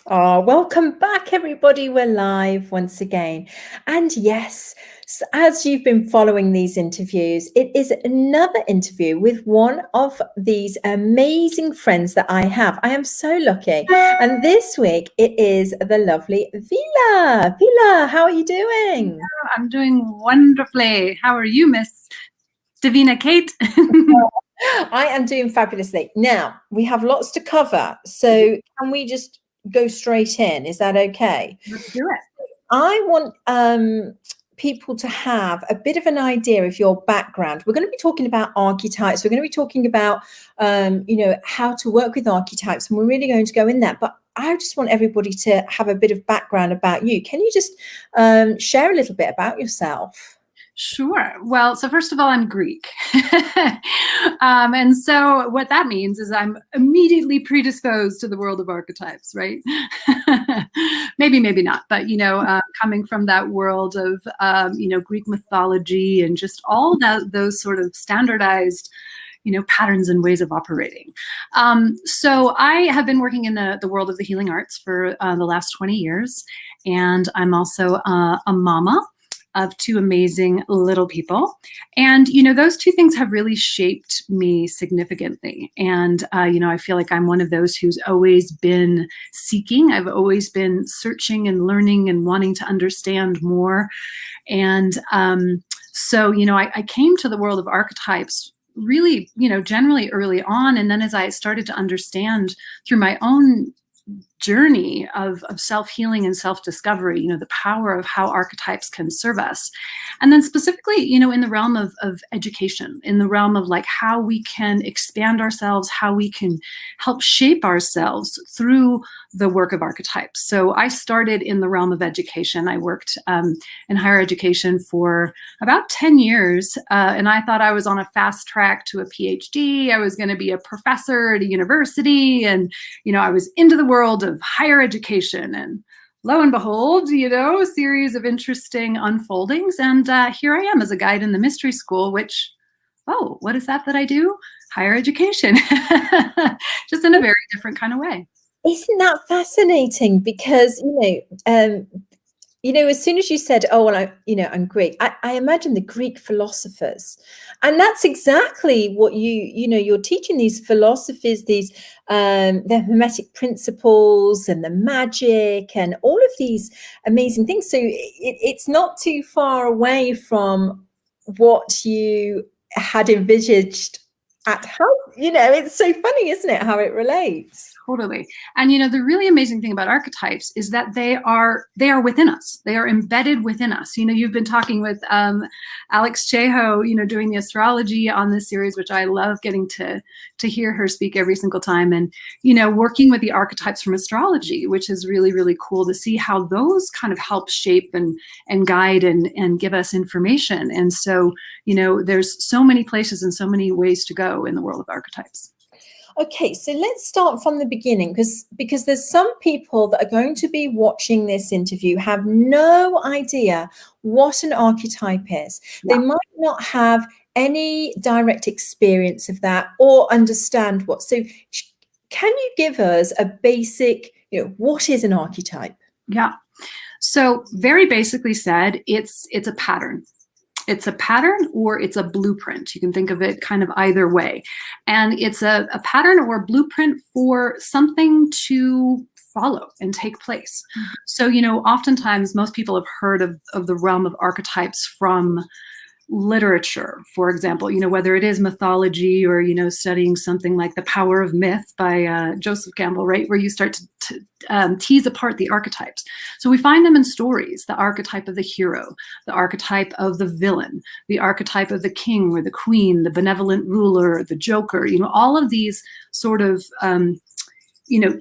Oh, welcome back, everybody. We're live once again. And yes, as you've been following these interviews, it is another interview with one of these amazing friends that I have. I am so lucky. And this week it is the lovely Vila. Vila, how are you doing? I'm doing wonderfully. How are you, Miss Davina Kate? I am doing fabulously. Now, we have lots to cover. So can we just go straight in? Is that okay? Let's do it. I want people to have a bit of an idea of your background. We're going to be talking about archetypes. We're going to be talking about, how to work with archetypes, and we're really going to go in that. But I just want everybody to have a bit of background about you. Can you just share a little bit about yourself? Sure. Well, so first of all, I'm Greek. And so what that means is I'm immediately predisposed to the world of archetypes, right? Maybe not. But, coming from that world of, Greek mythology and just all those sort of standardized patterns and ways of operating. So I have been working in the world of the healing arts for the last 20 years. And I'm also a mama of two amazing little people. And, those two things have really shaped me significantly. And, I feel like I'm one of those who's always been seeking. I've always been searching and learning and wanting to understand more. And so, I came to the world of archetypes really, generally early on. And then as I started to understand through my own journey of self-healing and self-discovery, the power of how archetypes can serve us. And then specifically, in the realm of education, in the realm of like how we can expand ourselves, how we can help shape ourselves through the work of archetypes. So I started in the realm of education. I worked in higher education for about 10 years. And I thought I was on a fast track to a PhD. I was going to be a professor at a university. And, I was into the world of higher education, and lo and behold, a series of interesting unfoldings. And here I am as a guide in the mystery school, which, oh, what is that I do? Higher education, just in a very different kind of way. Isn't that fascinating? Because, as soon as you said, "Oh, well, I'm Greek," I imagine the Greek philosophers, and that's exactly what you're teaching these philosophies, these the hermetic principles and the magic and all of these amazing things. So it's not too far away from what you had envisaged at home. It's so funny, isn't it, how it relates? Totally. And the really amazing thing about archetypes is that they are within us. They are embedded within us. You've been talking with Alex Cheho, doing the astrology on this series, which I love getting to hear her speak every single time. And, working with the archetypes from astrology, which is really, really cool to see how those kind of help shape and guide and give us information. And so, there's so many places and so many ways to go in the world of archetypes. Okay, so let's start from the beginning, because there's some people that are going to be watching this interview have no idea what an archetype is. Yeah. They might not have any direct experience of that or understand what. So can you give us a basic, what is an archetype? Yeah. So very basically said, it's a pattern. It's a pattern or it's a blueprint. You can think of it kind of either way. And it's a pattern or a blueprint for something to follow and take place. Mm-hmm. So, oftentimes most people have heard of the realm of archetypes from literature, for example, whether it is mythology or, studying something like The Power of Myth by Joseph Campbell, right, where you start to tease apart the archetypes. So we find them in stories: the archetype of the hero, the archetype of the villain, the archetype of the king or the queen, the benevolent ruler, the joker, all of these sort of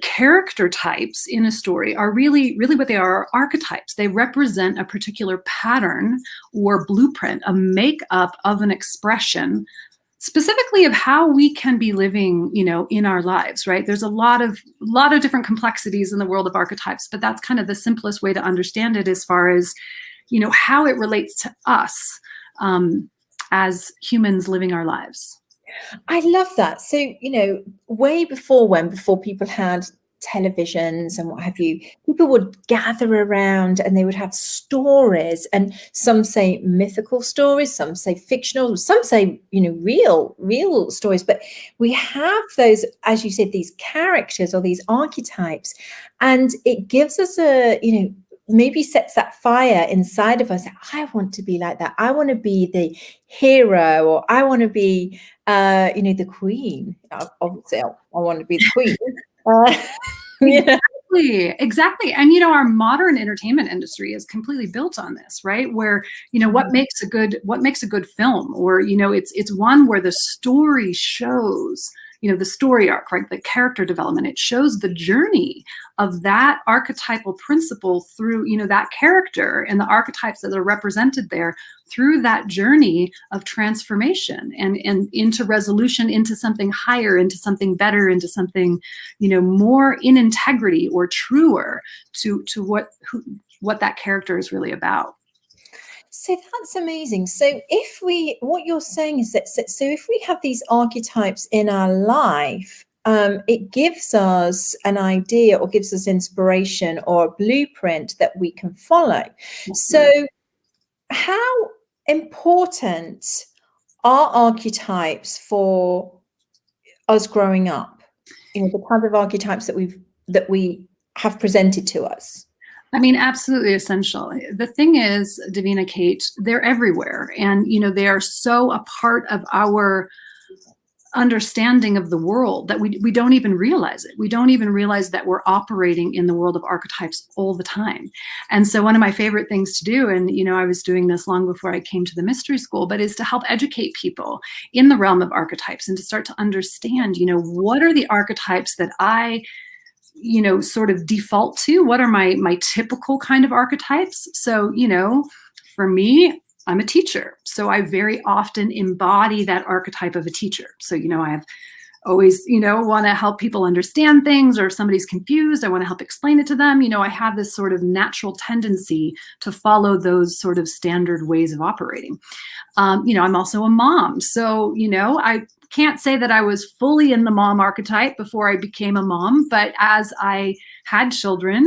character types in a story are really, really what they are archetypes. They represent a particular pattern or blueprint, a makeup of an expression, specifically of how we can be living, in our lives, right? There's a lot of different complexities in the world of archetypes, but that's kind of the simplest way to understand it as far as, how it relates to us as humans living our lives. I love that. So, way before before people had televisions and what have you, people would gather around and they would have stories, and some say mythical stories, some say fictional, some say, real stories. But we have those, as you said, these characters or these archetypes, and it gives us maybe sets that fire inside of us. I want to be like that. I want to be the hero, or I want to be, the queen. Obviously, I want to be the queen. Exactly. And our modern entertainment industry is completely built on this, right? Where what makes a good film, or it's one where the story shows the story arc, right? The character development. It shows the journey of that archetypal principle through, that character and the archetypes that are represented there through that journey of transformation and into resolution, into something higher, into something better, into something, more in integrity or truer to what that character is really about. So that's amazing. So what you're saying is that, so if we have these archetypes in our life, it gives us an idea or gives us inspiration or a blueprint that we can follow. Mm-hmm. So how important are archetypes for us growing up? The type of archetypes that we have presented to us. I mean, absolutely essential. The thing is, Davina, Kate, they're everywhere. And, they are so a part of our understanding of the world that we don't even realize it. We don't even realize that we're operating in the world of archetypes all the time. And so one of my favorite things to do, and, I was doing this long before I came to the mystery school, but is to help educate people in the realm of archetypes and to start to understand, what are the archetypes that I sort of default to? What are my typical kind of archetypes? So, for me, I'm a teacher. So I very often embody that archetype of a teacher. So, I have always, want to help people understand things, or if somebody's confused, I want to help explain it to them. I have this sort of natural tendency to follow those sort of standard ways of operating. I'm also a mom. So, I can't say that I was fully in the mom archetype before I became a mom, but as I had children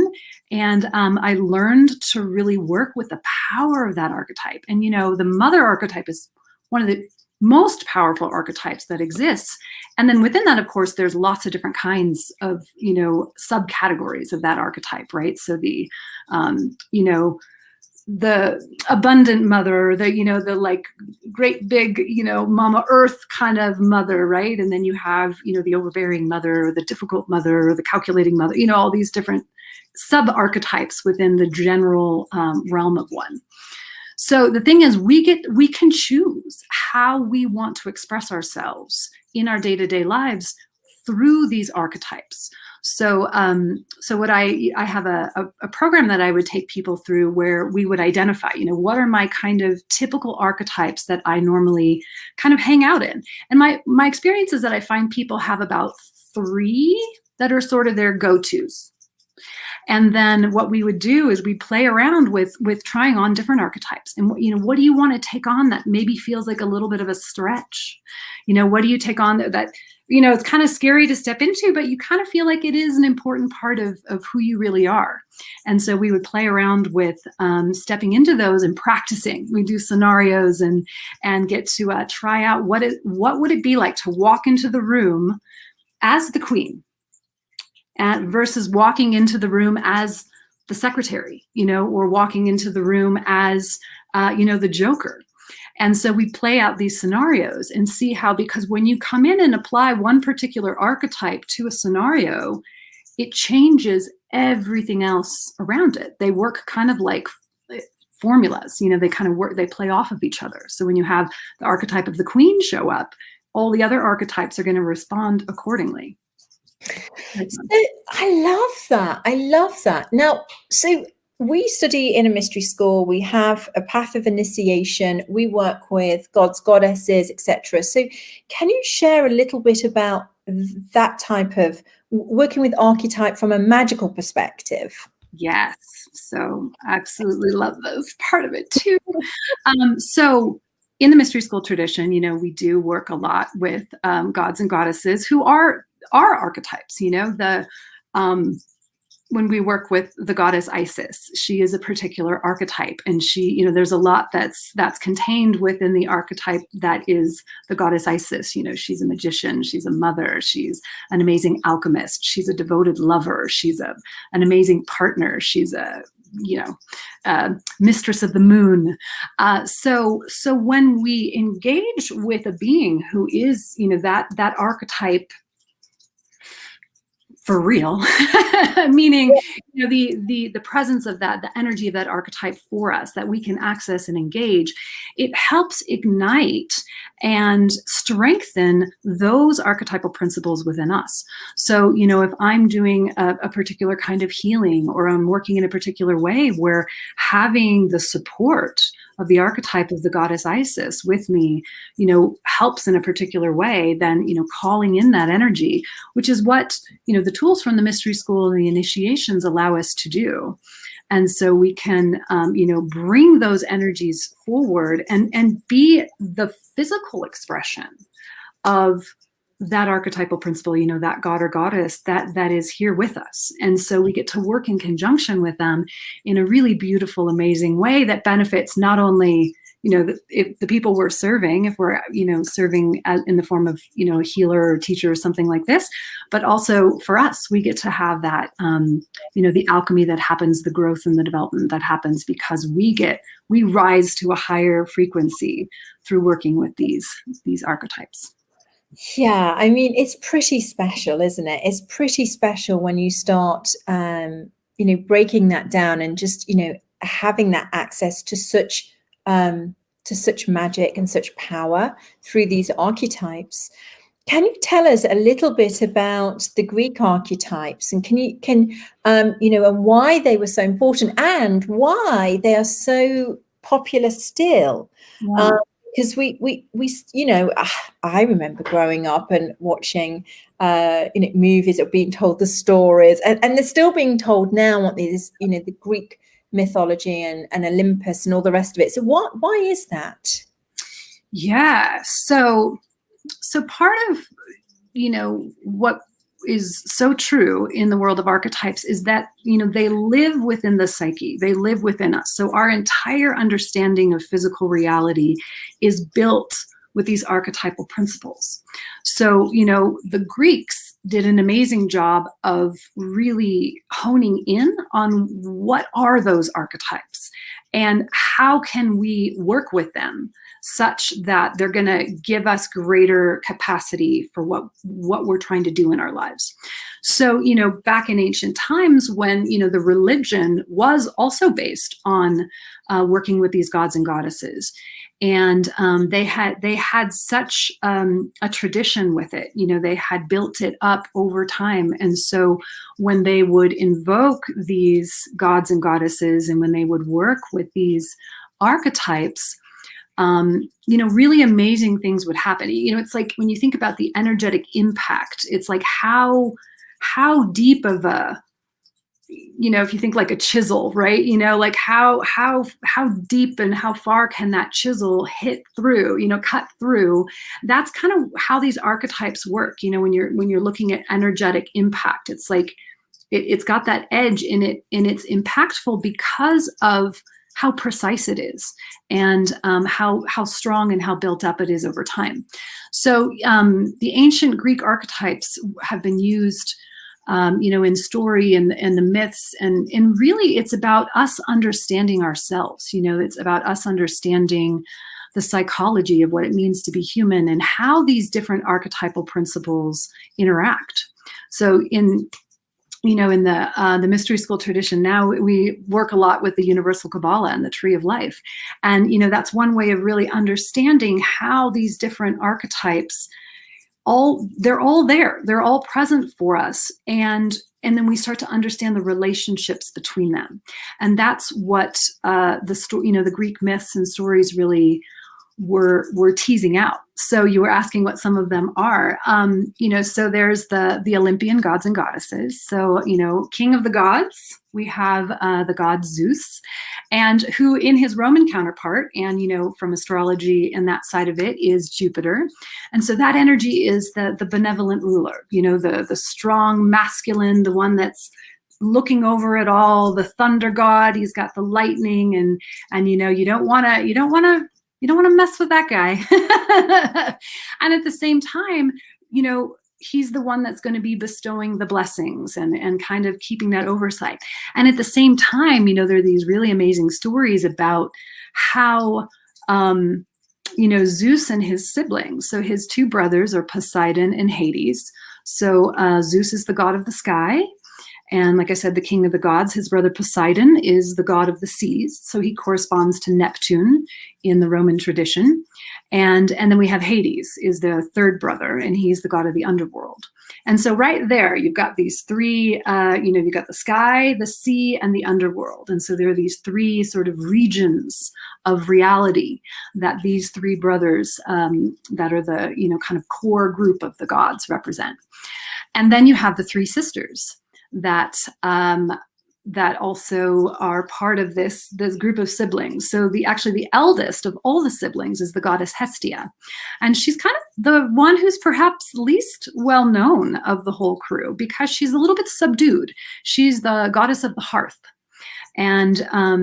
and I learned to really work with the power of that archetype. And, the mother archetype is one of the most powerful archetypes that exists. And then within that, of course, there's lots of different kinds of, subcategories of that archetype, right? So the abundant mother, the like great big, mama earth kind of mother, right? And then you have, the overbearing mother, or the difficult mother, or the calculating mother, all these different sub-archetypes within the general realm of one. So the thing is, we can choose how we want to express ourselves in our day-to-day lives through these archetypes. So what I have a program that I would take people through where we would identify, what are my kind of typical archetypes that I normally kind of hang out in. And my experience is that I find people have about 3 that are sort of their go-tos. And then what we would do is we play around with trying on different archetypes. And what do you want to take on that maybe feels like a little bit of a stretch? What do you take on that it's kind of scary to step into, but you kind of feel like it is an important part of who you really are. And so we would play around with stepping into those and practicing. We do scenarios and get to try out what would it be like to walk into the room as the queen versus walking into the room as the secretary, or walking into the room as, the Joker. And so we play out these scenarios and see how, because when you come in and apply one particular archetype to a scenario, it changes everything else around it. They work kind of like formulas, they kind of work, they play off of each other. So when you have the archetype of the queen show up, all the other archetypes are going to respond accordingly. So I love that. Now, so we study in a mystery school. We have a path of initiation. We work with gods, goddesses, etc. So can you share a little bit about that type of working with archetype from a magical perspective? Yes. So absolutely love those part of it too. So in the mystery school tradition, we do work a lot with gods and goddesses who are archetypes, when we work with the goddess Isis, she is a particular archetype, and she, there's a lot that's contained within the archetype that is the goddess Isis. She's a magician, she's a mother, she's an amazing alchemist, she's a devoted lover, she's an amazing partner, she's a mistress of the moon. So when we engage with a being who is, that archetype for real, meaning the presence of that, the energy of that archetype for us that we can access and engage, it helps ignite and strengthen those archetypal principles within us. So, if I'm doing a particular kind of healing, or I'm working in a particular way where having the support of the archetype of the goddess Isis with me, helps in a particular way, then, calling in that energy, which is what, the tools from the mystery school and the initiations allow us to do. And so we can, bring those energies forward and be the physical expression of that archetypal principle, that god or goddess that is here with us. And so we get to work in conjunction with them in a really beautiful, amazing way that benefits not only, if the people we're serving, if we're, serving in the form of, a healer or teacher or something like this, but also for us, we get to have that, the alchemy that happens, the growth and the development that happens because we rise to a higher frequency through working with these archetypes. Yeah, I mean, it's pretty special, isn't it? It's pretty special when you start, breaking that down and just, having that access to such magic and such power through these archetypes. Can you tell us a little bit about the Greek archetypes, and and why they were so important and why they are so popular still? Yeah. Because I remember growing up and watching, movies or being told the stories, and they're still being told now, aren't they? This, the Greek mythology and Olympus and all the rest of it. So why is that? Yeah. So part of, what is so true in the world of archetypes is that, they live within the psyche, they live within us. So our entire understanding of physical reality is built with these archetypal principles. So, the Greeks did an amazing job of really honing in on what are those archetypes and how can we work with them such that they're going to give us greater capacity for what we're trying to do in our lives. So, back in ancient times when, the religion was also based on working with these gods and goddesses. And they had such a tradition with it. They had built it up over time. And so when they would invoke these gods and goddesses and when they would work with these archetypes, really amazing things would happen. It's like when you think about the energetic impact, it's like how deep of a, if you think like a chisel, right? Like how deep and how far can that chisel hit through, cut through. That's kind of how these archetypes work. When you're looking at energetic impact, it's like it's got that edge in it, and it's impactful because of how precise it is and how strong and how built up it is over time. So the ancient Greek archetypes have been used in story and the myths, and really it's about us understanding ourselves. It's about us understanding the psychology of what it means to be human and how these different archetypal principles interact. So in the mystery school tradition, now we work a lot with the universal Kabbalah and the tree of life. And, that's one way of really understanding how these different archetypes they're all there. They're all present for us. And then we start to understand the relationships between them. And that's what the Greek myths and stories really we're teasing out. So you were asking what some of them are. So there's the Olympian gods and goddesses. So, king of the gods, we have the god Zeus, and who in his Roman counterpart, and, from astrology and that side of it, is Jupiter. And so that energy is the benevolent ruler, the strong masculine, the one that's looking over it all, the thunder god. He's got the lightning, and you don't want to mess with that guy. And at the same time, he's the one that's going to be bestowing the blessings and kind of keeping that oversight. And at the same time, there are these really amazing stories about how, Zeus and his siblings. So his two brothers are Poseidon and Hades. So Zeus is the god of the sky. And like I said, the king of the gods, his brother Poseidon is the god of the seas. So he corresponds to Neptune in the Roman tradition. And then we have Hades is the third brother, and he's the god of the underworld. And so right there, you've got these three, you've got the sky, the sea, and the underworld. And so there are these three sort of regions of reality that these three brothers that are the, kind of core group of the gods represent. And then you have the three sisters that also are part of this group of siblings. So the eldest of all the siblings is the goddess Hestia, and she's kind of the one who's perhaps least well known of the whole crew because she's a little bit subdued. She's the goddess of the hearth, and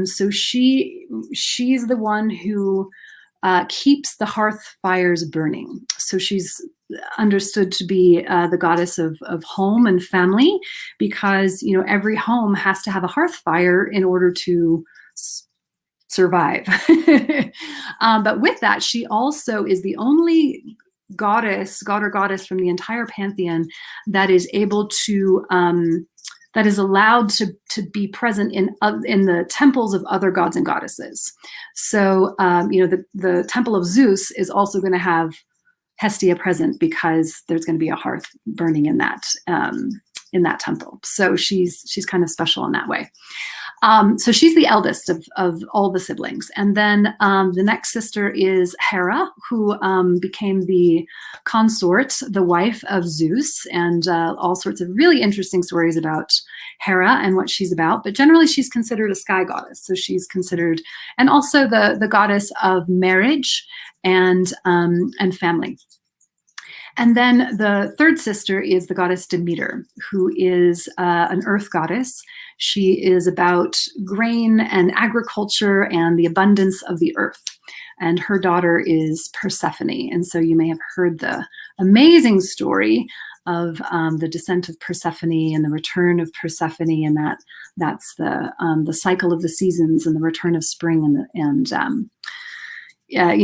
so she's the one who keeps the hearth fires burning. So she's understood to be the goddess of home and family because, every home has to have a hearth fire in order to survive. But with that, she also is the only god or goddess from the entire pantheon that is able to that is allowed to be present in the temples of other gods and goddesses. So, the temple of Zeus is also going to have Hestia present because there's going to be a hearth burning in that temple. So she's kind of special in that way. So she's the eldest of all the siblings. And then the next sister is Hera, who became the consort, the wife of Zeus, and all sorts of really interesting stories about Hera and what she's about. But generally, she's considered a sky goddess. So she's considered, and also the goddess of marriage and family. And then the third sister is the goddess Demeter, who is an earth goddess. She is about grain and agriculture and the abundance of the earth. And her daughter is Persephone. And so you may have heard the amazing story of the descent of Persephone and the return of Persephone, and that's the cycle of the seasons and the return of spring and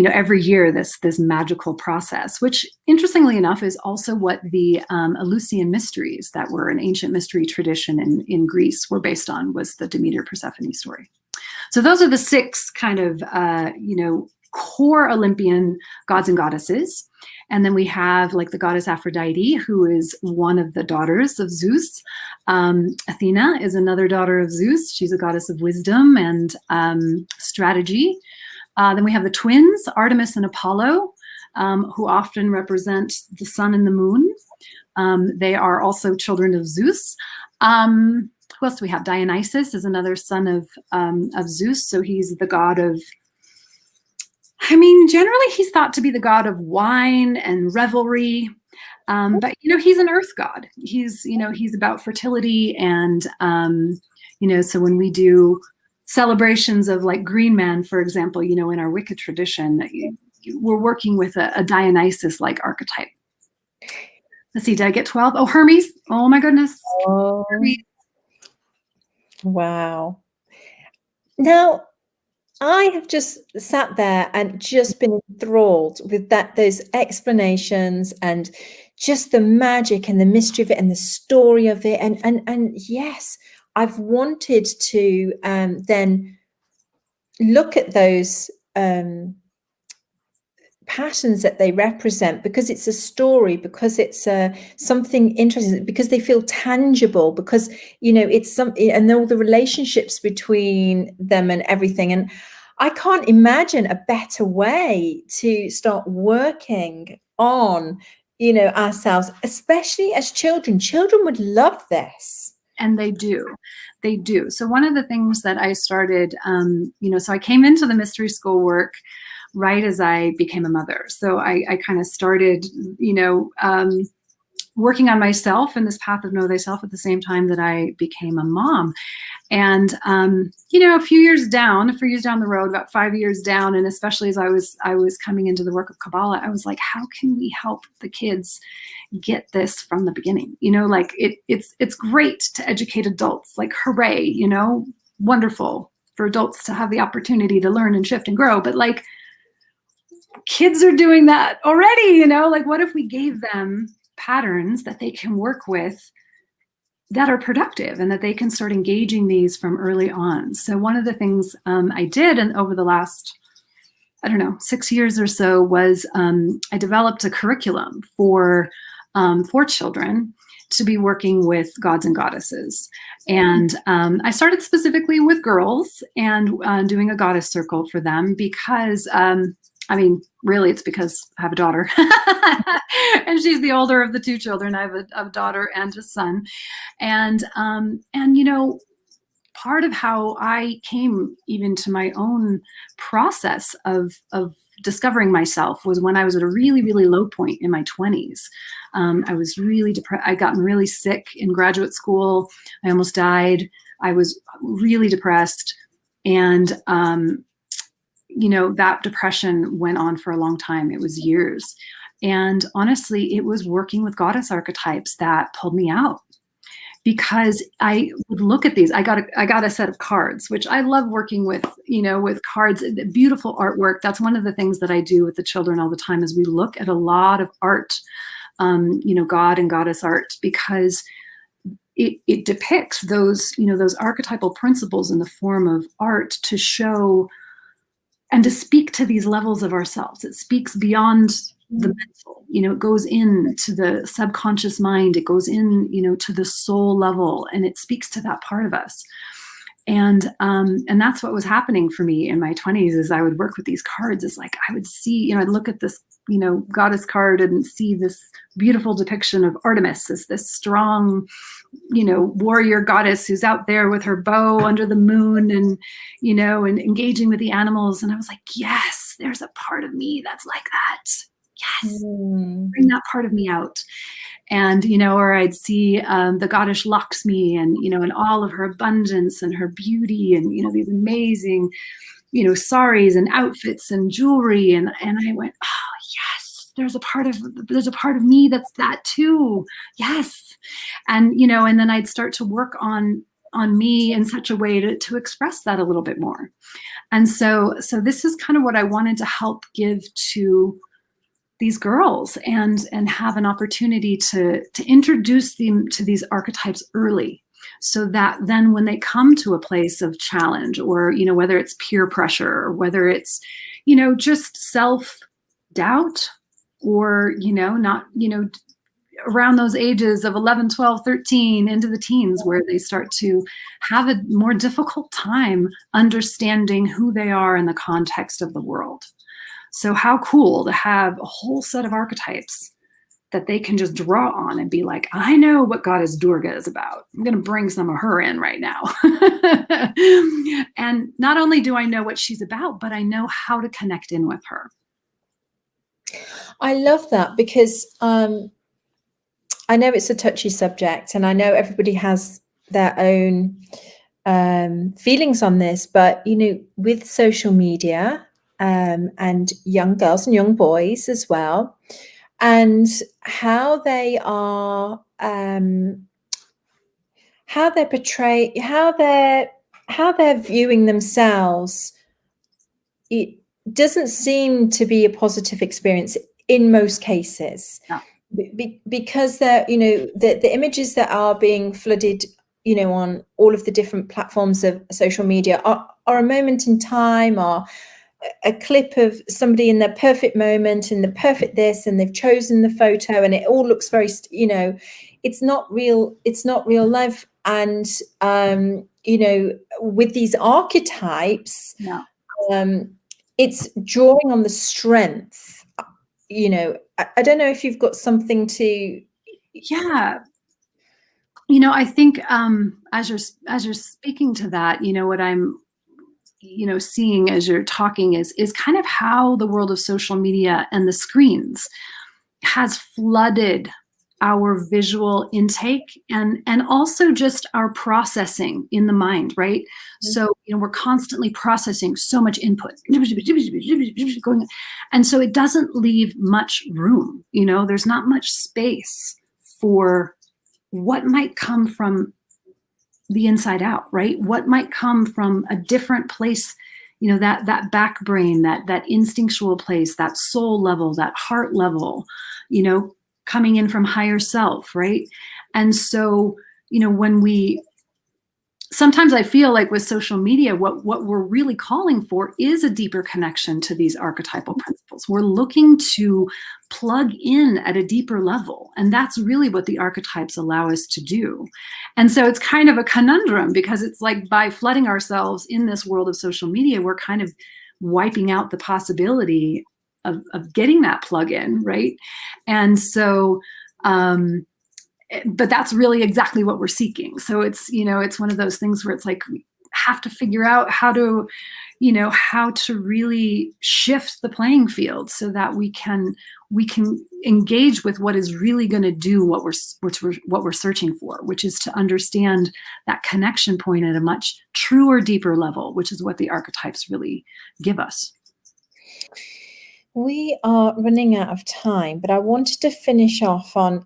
every year this magical process, which interestingly enough is also what the Eleusinian mysteries that were an ancient mystery tradition in Greece were based on, was the Demeter Persephone story. So those are the six kind of, core Olympian gods and goddesses. And then we have like the goddess Aphrodite, who is one of the daughters of Zeus. Athena is another daughter of Zeus. She's a goddess of wisdom and strategy. Then we have the twins, Artemis and Apollo, who often represent the sun and the moon. They are also children of Zeus. Who else do we have? Dionysus is another son of Zeus. So he's the god of, generally he's thought to be the god of wine and revelry. But, he's an earth god. He's about fertility. And, so when we do celebrations of like Green Man, for example, in our Wicca tradition, we're working with a Dionysus-like archetype. Let's see, did I get 12? Oh, Hermes. Oh my goodness. Oh, Hermes. Wow. Now, I have just sat there and just been enthralled with those explanations and just the magic and the mystery of it and the story of it. And yes, I've wanted to then look at those patterns that they represent, because it's a story, because it's something interesting, because they feel tangible, because it's and all the relationships between them and everything. And I can't imagine a better way to start working on, you know, ourselves, especially as children. Children would love this. And they do. They do. So one of the things that I started, you know, so I came into the mystery school work right as I became a mother. So I kind of started, you know, working on myself in this path of know thyself at the same time that I became a mom. And, you know, a few years down the road, about 5 years down, and especially as I was coming into the work of Kabbalah, I was like, how can we help the kids get this from the beginning? You know, like it's great to educate adults, like hooray, you know, wonderful for adults to have the opportunity to learn and shift and grow. But like kids are doing that already, you know, like what if we gave them patterns that they can work with that are productive and that they can start engaging these from early on. So one of the things I did and over the last, I don't know, 6 years or so was I developed a curriculum for children to be working with gods and goddesses. And I started specifically with girls and doing a goddess circle for them because I mean, really, it's because I have a daughter and she's the older of the two children. I have a daughter and a son. And you know, part of how I came even to my own process of discovering myself was when I was at a really, really low point in my 20s. I was really depressed. I'd gotten really sick in graduate school. I almost died. I was really depressed. And you know, that depression went on for a long time. It was years. And honestly, it was working with goddess archetypes that pulled me out, because I would look at these. I got a set of cards, which I love working with, you know, with cards, beautiful artwork. That's one of the things that I do with the children all the time is we look at a lot of art, you know, God and goddess art, because it depicts those, you know, those archetypal principles in the form of art to show and to speak to these levels of ourselves. It speaks beyond the mental, you know, it goes into the subconscious mind, it goes in, you know, to the soul level, and it speaks to that part of us. And that's what was happening for me in my 20s is I would work with these cards. It's like I would see, you know, I'd look at this, you know, goddess card and see this beautiful depiction of Artemis as this strong, you know, warrior goddess who's out there with her bow under the moon and, you know, and engaging with the animals. And I was like, yes, there's a part of me that's like that. Yes, bring that part of me out. And, you know, or I'd see the goddess Lakshmi and, you know, and all of her abundance and her beauty and, you know, these amazing, you know, saris and outfits and jewelry. And I went, oh, yes, there's a part of me that's that too. Yes. And, you know, and then I'd start to work on me in such a way to express that a little bit more. And so this is kind of what I wanted to help give to these girls and have an opportunity to introduce them to these archetypes early, so that then when they come to a place of challenge, or, you know, whether it's peer pressure or whether it's, you know, just self-doubt, or, you know, not, you know, around those ages of 11, 12, 13 into the teens, where they start to have a more difficult time understanding who they are in the context of the world. So how cool to have a whole set of archetypes that they can just draw on and be like, I know what goddess Durga is about. I'm going to bring some of her in right now. And not only do I know what she's about, but I know how to connect in with her. I love that, because I know it's a touchy subject, and I know everybody has their own feelings on this, but, you know, with social media, and young girls and young boys as well, and how they are, how they're portraying, how they're viewing themselves, it doesn't seem to be a positive experience in most cases. No. Because they're, you know, the images that are being flooded, you know, on all of the different platforms of social media are a moment in time, or a clip of somebody in their perfect moment and the perfect this, and they've chosen the photo and it all looks very, you know, it's not real life. And you know, with these archetypes, no. it's drawing on the strength. I don't know if you've got something to. Yeah. I think as you're speaking to that, what I'm seeing as you're talking is kind of how the world of social media and the screens has flooded our visual intake and also just our processing in the mind, right? So we're constantly processing so much input going, and so it doesn't leave much room. There's not much space for what might come from the inside out, right? What might come from a different place, that back brain, that instinctual place, that soul level, that heart level, coming in from higher self, right? And so, sometimes I feel like with social media, what we're really calling for is a deeper connection to these archetypal principles. We're looking to plug in at a deeper level. And that's really what the archetypes allow us to do. And so it's kind of a conundrum, because it's like by flooding ourselves in this world of social media, we're kind of wiping out the possibility of getting that plug in, right? And so, but that's really exactly what we're seeking. So it's, it's one of those things where it's like, we have to figure out how to really shift the playing field so that we can engage with what is really going to do what we're searching for, which is to understand that connection point at a much truer, deeper level, which is what the archetypes really give us. We are running out of time, but I wanted to finish off on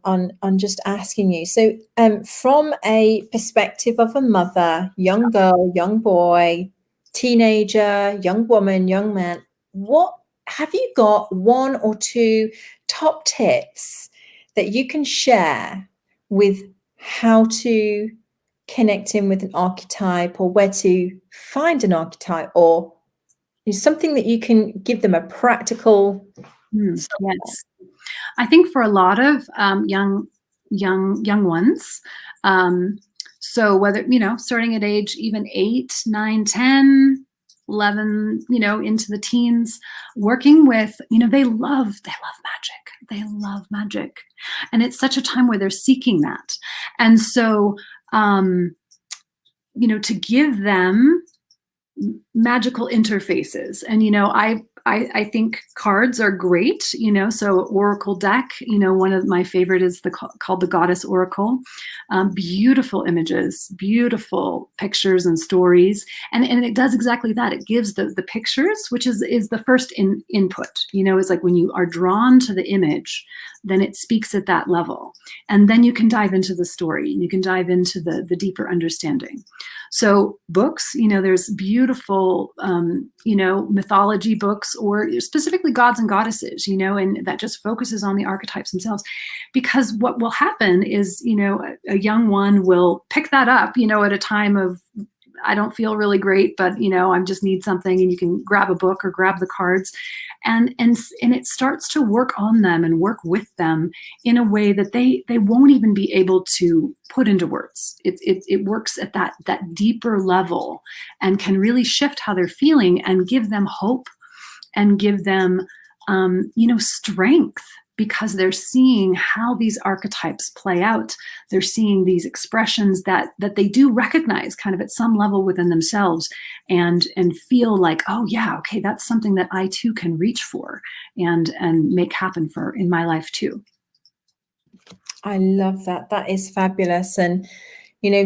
just asking you. So, from a perspective of a mother, young girl, young boy, teenager, young woman, young man, what have you got? One or two top tips that you can share with how to connect in with an archetype, or where to find an archetype, or is something that you can give them a practical. Yes, I think for a lot of young ones, so whether starting at age even 8, 9, 10, 11, into the teens, working with, they love magic. They love magic, and it's such a time where they're seeking that. And so, to give them magical interfaces. And, I think cards are great, so Oracle deck, one of my favorite is called the Goddess Oracle. Beautiful images, beautiful pictures and stories. And it does exactly that. It gives the pictures, which is the first input, is like when you are drawn to the image, then it speaks at that level. And then you can dive into the story, and you can dive into the deeper understanding. So books, there's beautiful, mythology books, or specifically gods and goddesses, and that just focuses on the archetypes themselves. Because what will happen is, a young one will pick that up, at a time of, I don't feel really great, but, I just need something, and you can grab a book or grab the cards, and it starts to work on them and work with them in a way that they won't even be able to put into words. It works at that deeper level, and can really shift how they're feeling, and give them hope, and give them, strength, because they're seeing how these archetypes play out. They're seeing these expressions that they do recognize kind of at some level within themselves, and feel like, oh yeah, okay, that's something that I too can reach for and make happen for in my life too. I love that. That is fabulous. And,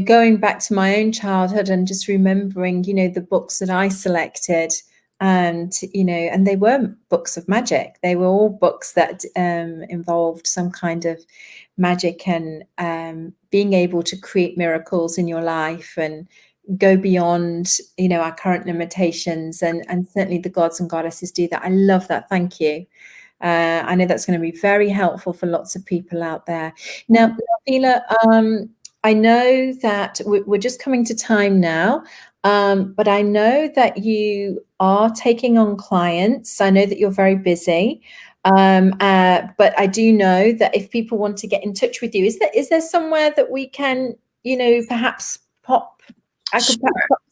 going back to my own childhood and just remembering, the books that I selected, and and they were books of magic. They were all books that involved some kind of magic, and being able to create miracles in your life and go beyond our current limitations, and certainly the gods and goddesses do that. I love that. Thank you. I know that's going to be very helpful for lots of people out there. Now, Vila, I know that we're just coming to time now, but I know that you are taking on clients. I know that you're very busy, but I do know that if people want to get in touch with you, is there somewhere that we can, perhaps pop? I could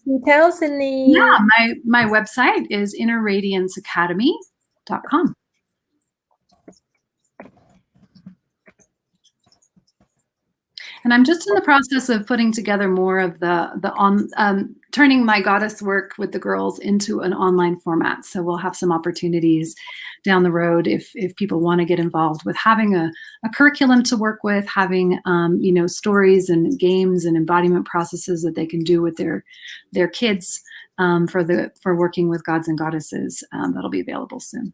details in the... Yeah, my website is innerradianceacademy.com. And I'm just in the process of putting together more of turning my goddess work with the girls into an online format. So we'll have some opportunities down the road if people want to get involved with having a curriculum to work with, having stories and games and embodiment processes that they can do with their kids for working with gods and goddesses. That'll be available soon.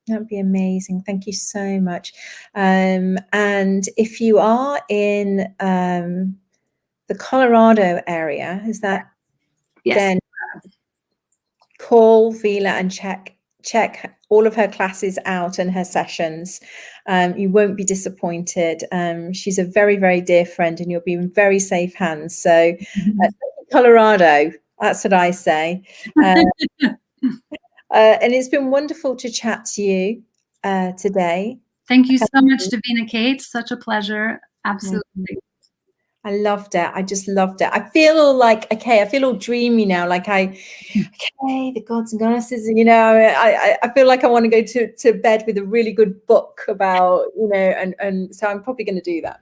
That'd be amazing. Thank you so much. And if you are in the Colorado area, is that... Yes. Then call Vila and check all of her classes out and her sessions. You won't be disappointed. She's a very, very dear friend, and you'll be in very safe hands. So Colorado, that's what I say. And it's been wonderful to chat to you today. Thank you so much, Davina Kate. Such a pleasure. Absolutely. I loved it. I just loved it. I feel all like, okay, I feel all dreamy now. Like the gods and goddesses, I feel like I want to go to bed with a really good book about, and so I'm probably going to do that.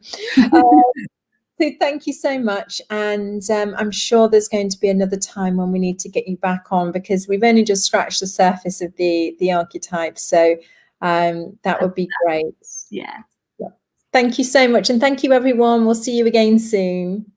So thank you so much. And I'm sure there's going to be another time when we need to get you back on, because we've only just scratched the surface of the archetypes. So that would be great. Yeah. Thank you so much. And thank you, everyone. We'll see you again soon.